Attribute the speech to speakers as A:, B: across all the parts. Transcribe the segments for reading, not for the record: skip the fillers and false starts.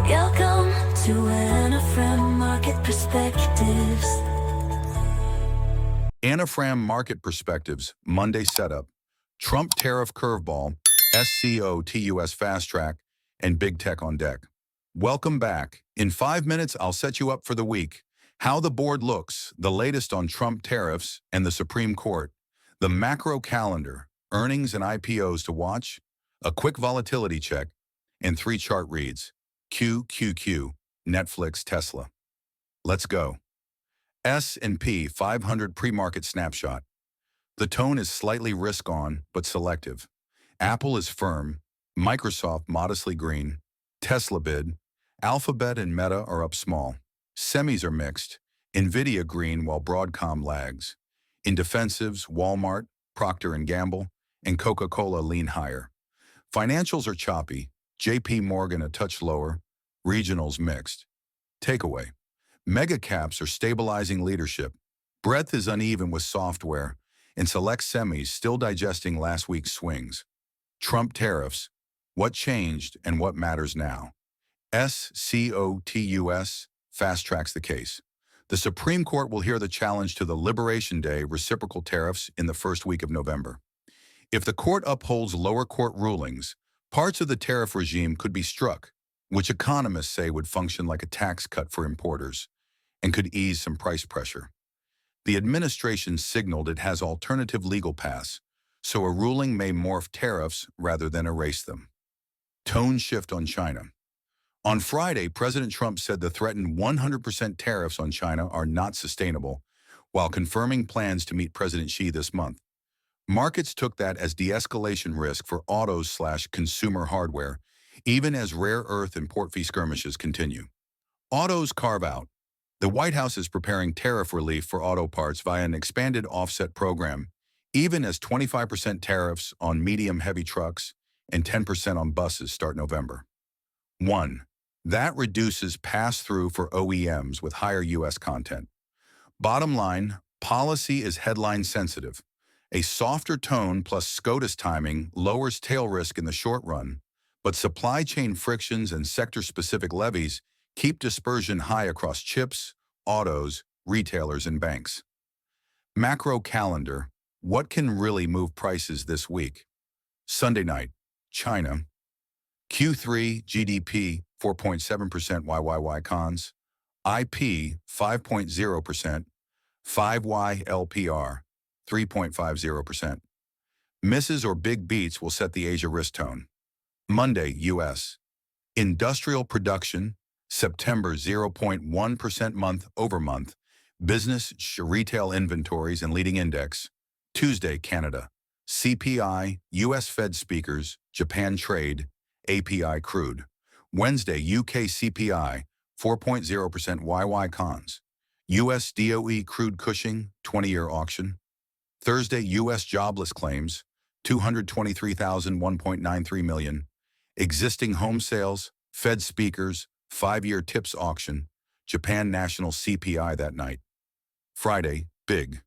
A: Welcome to Anafram Market Perspectives.
B: Anafram Market Perspectives, Monday Setup, Trump Tariff Curveball, SCOTUS Fast Track, and Big Tech on deck. Welcome back. In 5 minutes, I'll set you up for the week. How the board looks, the latest on Trump tariffs and the Supreme Court, the macro calendar, earnings and IPOs to watch, a quick volatility check, and 3 chart reads. QQQ, Netflix, Tesla. Let's go. S&P 500 pre-market snapshot. The tone is slightly risk-on, but selective. Apple is firm, Microsoft modestly green, Tesla bid, Alphabet and Meta are up small. Semis are mixed, Nvidia green while Broadcom lags. In defensives, Walmart, Procter & Gamble, and Coca-Cola lean higher. Financials are choppy, JP Morgan a touch lower, regionals mixed. Takeaway. Mega caps are stabilizing leadership. Breadth is uneven with software, and select semis still digesting last week's swings. Trump tariffs. What changed and what matters now? SCOTUS fast-tracks the case. The Supreme Court will hear the challenge to the Liberation Day reciprocal tariffs in the first week of November. If the court upholds lower court rulings, parts of the tariff regime could be struck, which economists say would function like a tax cut for importers and could ease some price pressure. The administration signaled it has alternative legal paths, so a ruling may morph tariffs rather than erase them. Tone shift on China. On Friday, President Trump said the threatened 100% tariffs on China are not sustainable, while confirming plans to meet President Xi this month. Markets took that as de-escalation risk for autos/consumer hardware, even as rare earth and port fee skirmishes continue. Autos carve out. The White House is preparing tariff relief for auto parts via an expanded offset program, even as 25% tariffs on medium-heavy trucks and 10% on buses start November. 1. That reduces pass-through for OEMs with higher U.S. content. Bottom line, policy is headline sensitive. A softer tone plus SCOTUS timing lowers tail risk in the short run, but supply chain frictions and sector-specific levies keep dispersion high across chips, autos, retailers, and banks. Macro calendar. What can really move prices this week? Sunday night, China. Q3 GDP 4.7% YYY cons. IP 5.0%. 5Y LPR 3.50%. Misses or big beats will set the Asia risk tone. Monday, U.S. Industrial production, September 0.1% month-over-month. Business, retail inventories and leading index. Tuesday, Canada. CPI, U.S. Fed speakers, Japan trade, API crude. Wednesday, UK CPI, 4.0% YY cons. U.S. DOE crude Cushing, 20-year auction. Thursday, U.S. jobless claims, 223,001.93 million. Existing home sales, Fed speakers, 5-year TIPS auction, Japan national CPI that night. Friday, big.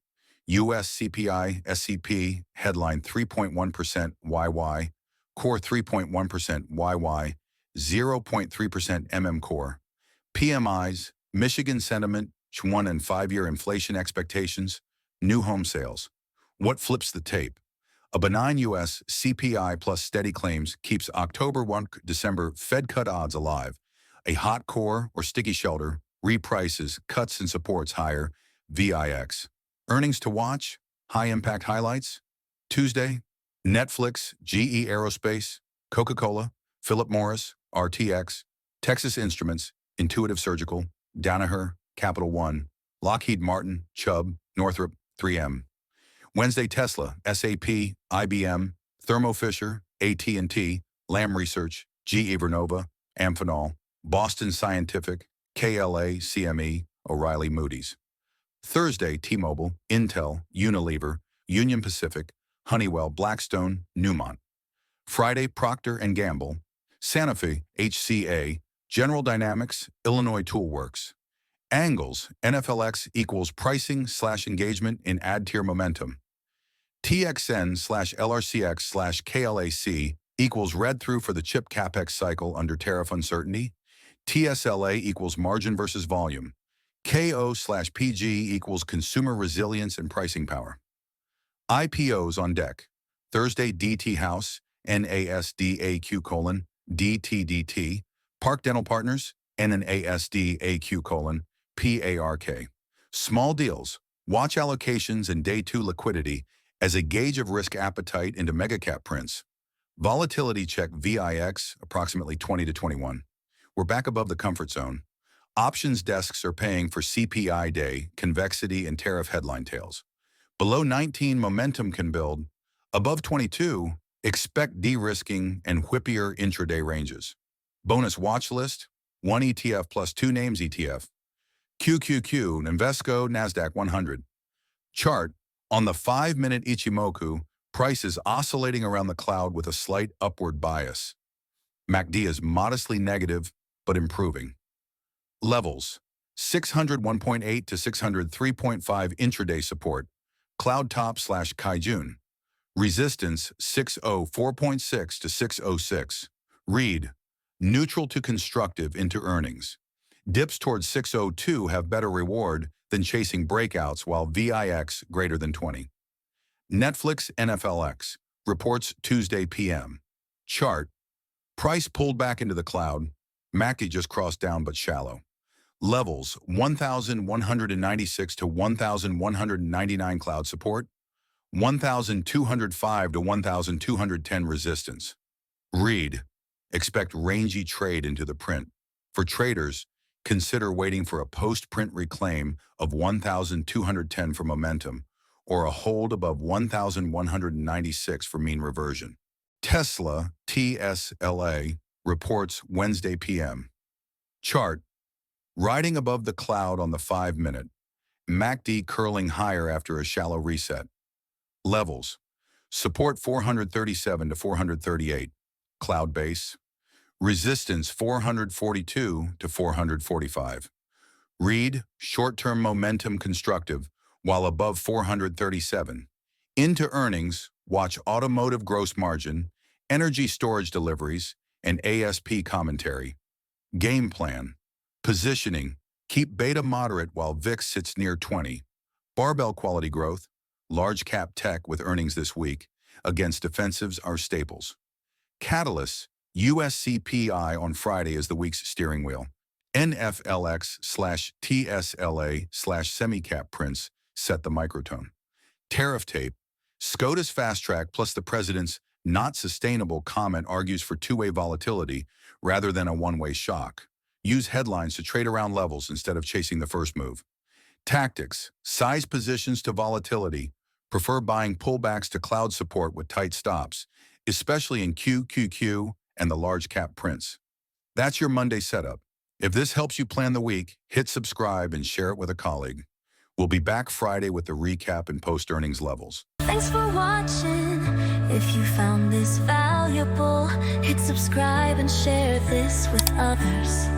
B: U.S. CPI, SCP, headline 3.1% YY, core 3.1% YY, 0.3% core. PMIs, Michigan sentiment, 1 and 5-year inflation expectations, new home sales. What flips the tape? A benign U.S. CPI plus steady claims keeps October 1 December Fed cut odds alive. A hot core or sticky shelter reprices, cuts and supports higher VIX. Earnings to watch, high-impact highlights. Tuesday, Netflix, GE Aerospace, Coca-Cola, Philip Morris, RTX, Texas Instruments, Intuitive Surgical, Danaher, Capital One, Lockheed Martin, Chubb, Northrop, 3M. Wednesday, Tesla, SAP, IBM, Thermo Fisher, AT&T, Lam Research, GE Vernova, Amphenol, Boston Scientific, KLA, CME, O'Reilly Moody's. Thursday, T-Mobile, Intel, Unilever, Union Pacific, Honeywell, Blackstone, Newmont. Friday, Procter & Gamble, Sanofi, HCA, General Dynamics, Illinois Toolworks. Angles, NFLX equals pricing/engagement in ad tier momentum. TXN/LRCX/KLAC equals read-through for the chip CapEx cycle under tariff uncertainty. TSLA equals margin versus volume. KO/PG equals consumer resilience and pricing power. IPOs on deck. Thursday DT House, NASDAQ: DTDT. Park Dental Partners, NNASDAQ: PARK. Small deals. Watch allocations and day 2 liquidity as a gauge of risk appetite into megacap prints. Volatility check VIX, approximately 20 to 21. We're back above the comfort zone. Options desks are paying for CPI day, convexity, and tariff headline tails. Below 19, momentum can build. Above 22, expect de-risking and whippier intraday ranges. Bonus watch list, 1 ETF plus 2 names ETF. QQQ, Invesco, NASDAQ 100. Chart, on the 5-minute Ichimoku, prices oscillating around the cloud with a slight upward bias. MACD is modestly negative, but improving. Levels, 601.8 to 603.5 intraday support, cloud top/Kaijun. Resistance, 604.6 to 606. Read, neutral to constructive into earnings. Dips towards 602 have better reward than chasing breakouts while VIX greater than 20. Netflix NFLX, reports Tuesday p.m. Chart, price pulled back into the cloud. MACD just crossed down but shallow. Levels, 1,196 to 1,199 cloud support, 1,205 to 1,210 resistance. Read, expect rangy trade into the print. For traders, consider waiting for a post-print reclaim of 1,210 for momentum or a hold above 1,196 for mean reversion. Tesla, TSLA, reports Wednesday p.m. Chart, riding above the cloud on the 5-minute. MACD curling higher after a shallow reset. Levels, support 437 to 438, cloud base. Resistance 442 to 445. Read, short-term momentum constructive while above 437. Into earnings, watch automotive gross margin, energy storage deliveries, and ASP commentary. Game plan, positioning, keep beta moderate while VIX sits near 20. Barbell quality growth, large cap tech with earnings this week. Against defensives are staples. Catalysts, US CPI on Friday is the week's steering wheel. NFLX/TSLA/semicap prints set the microtone. Tariff tape, SCOTUS fast track plus the president's not sustainable comment argues for two-way volatility rather than a one-way shock. Use headlines to trade around levels instead of chasing the first move. Tactics, size positions to volatility, prefer buying pullbacks to cloud support with tight stops, especially in QQQ and the large cap prints. That's your Monday setup. If this helps you plan the week, hit subscribe and share it with a colleague. We'll be back Friday with the recap and post-earnings levels.
A: Thanks for watching. If you found this valuable, hit subscribe and share this with others.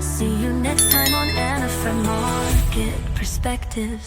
A: See you next time on Anafram Market Perspectives.